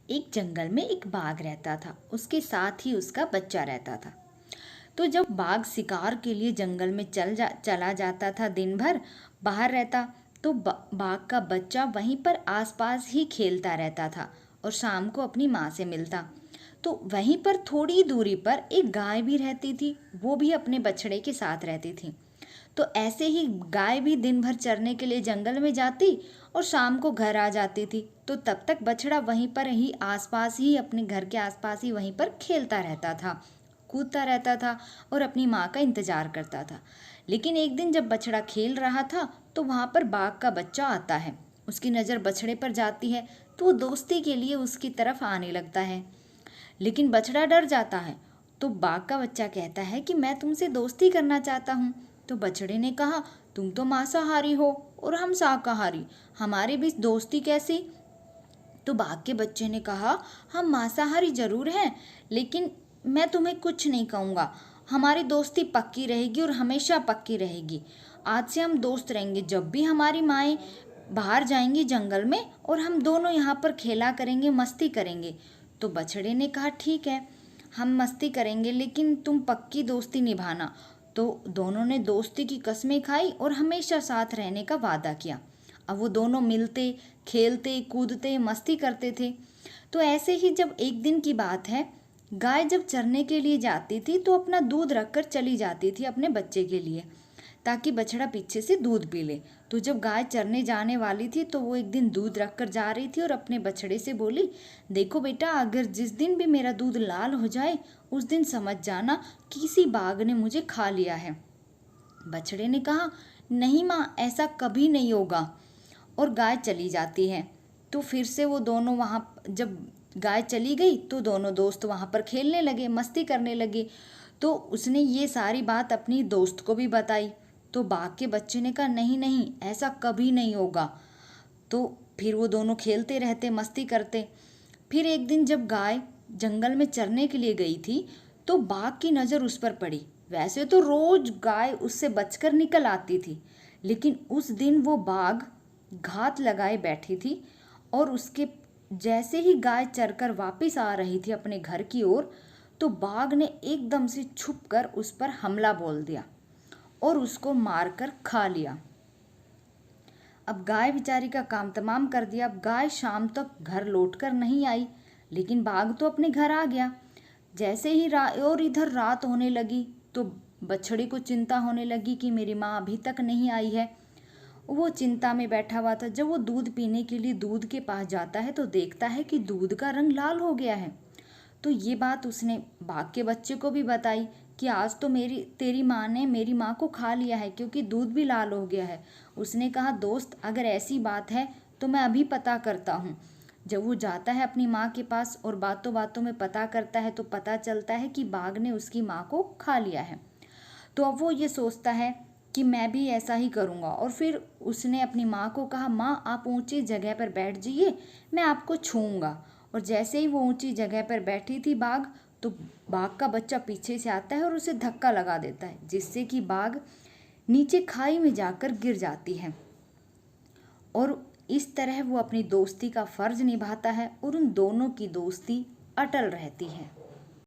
एक जंगल में एक बाघ रहता था। उसके साथ ही उसका बच्चा रहता था। तो जब बाघ शिकार के लिए जंगल में चला जाता था, दिन भर बाहर रहता, तो बाघ का बच्चा वहीं पर आसपास ही खेलता रहता था और शाम को अपनी माँ से मिलता। तो वहीं पर थोड़ी दूरी पर एक गाय भी रहती थी, वो भी अपने बछड़े के साथ रहती थी। तो ऐसे ही गाय भी दिन भर चरने के लिए जंगल में जाती और शाम को घर आ जाती थी। तो तब तक बछड़ा वहीं पर ही आसपास ही, अपने घर के आसपास ही वहीं पर खेलता रहता था, कूदता रहता था और अपनी माँ का इंतजार करता था। लेकिन एक दिन जब बछड़ा खेल रहा था तो वहाँ पर बाघ का बच्चा आता है। उसकी नज़र बछड़े पर जाती है तो वो दोस्ती के लिए उसकी तरफ आने लगता है। लेकिन बछड़ा डर जाता है। तो बाघ का बच्चा कहता है कि मैं तुमसे दोस्ती करना चाहता हूँ। तो बछड़े ने कहा, तुम तो मांसाहारी हो और हम शाकाहारी, हमारे बीच दोस्ती कैसी? तो बाघ के बच्चे ने कहा, हम मांसाहारी जरूर हैं, लेकिन मैं तुम्हें कुछ नहीं कहूँगा। हमारी दोस्ती पक्की रहेगी और हमेशा पक्की रहेगी। आज से हम दोस्त रहेंगे। जब भी हमारी माएँ बाहर जाएंगी जंगल में और हम दोनों यहाँ पर खेला करेंगे, मस्ती करेंगे। तो बछड़े ने कहा, ठीक है, हम मस्ती करेंगे, लेकिन तुम पक्की दोस्ती निभाना। तो दोनों ने दोस्ती की कस्में खाई और हमेशा साथ रहने का वादा किया। अब वो दोनों मिलते, खेलते, कूदते, मस्ती करते थे। तो ऐसे ही जब एक दिन की बात है, गाय जब चरने के लिए जाती थी तो अपना दूध रखकर चली जाती थी अपने बच्चे के लिए, ताकि बछड़ा पीछे से दूध पी ले। तो जब गाय चरने जाने वाली थी तो वो एक दिन दूध रखकर जा रही थी और अपने बछड़े से बोली, देखो बेटा, अगर जिस दिन भी मेरा दूध लाल हो जाए उस दिन समझ जाना किसी बाघ ने मुझे खा लिया है। बछड़े ने कहा, नहीं माँ, ऐसा कभी नहीं होगा। और गाय चली जाती है। तो फिर से वो दोनों वहाँ, जब गाय चली गई तो दोनों दोस्त वहाँ पर खेलने लगे, मस्ती करने लगे। तो उसने ये सारी बात अपनी दोस्त को भी बताई। तो बाघ के बच्चे ने कहा, नहीं नहीं, ऐसा कभी नहीं होगा। तो फिर वो दोनों खेलते रहते, मस्ती करते। फिर एक दिन जब गाय जंगल में चरने के लिए गई थी तो बाघ की नज़र उस पर पड़ी। वैसे तो रोज गाय उससे बचकर निकल आती थी, लेकिन उस दिन वो बाघ घात लगाए बैठी थी और उसके जैसे ही गाय चरकर वापस आ रही थी अपने घर की ओर, तो बाघ ने एकदम से छुपकर उस पर हमला बोल दिया और उसको मारकर खा लिया। अब गाय बेचारी का काम तमाम कर दिया। अब गाय शाम तक घर लौटकर नहीं आई, लेकिन बाघ तो अपने घर आ गया। जैसे ही और इधर रात होने लगी तो बछड़े को चिंता होने लगी कि मेरी माँ अभी तक नहीं आई है। वो चिंता में बैठा हुआ था। जब वो दूध पीने के लिए दूध के पास जाता है तो देखता है कि दूध का रंग लाल हो गया है। तो ये बात उसने बाघ के बच्चे को भी बताई कि आज तो तेरी माँ ने मेरी माँ को खा लिया है, क्योंकि दूध भी लाल हो गया है। उसने कहा, दोस्त, अगर ऐसी बात है तो मैं अभी पता करता हूँ। जब वो जाता है अपनी माँ के पास और बातों बातों में पता करता है तो पता चलता है कि बाघ ने उसकी माँ को खा लिया है। तो अब वो ये सोचता है कि मैं भी ऐसा ही करूँगा। और फिर उसने अपनी माँ को कहा, माँ, आप ऊंची जगह पर बैठ जाइए, मैं आपको छूऊंगा। और जैसे ही वो ऊंची जगह पर बैठी थी बाघ, तो बाघ का बच्चा पीछे से आता है और उसे धक्का लगा देता है, जिससे कि बाघ नीचे खाई में जाकर गिर जाती है। और इस तरह वो अपनी दोस्ती का फर्ज निभाता है और उन दोनों की दोस्ती अटल रहती है।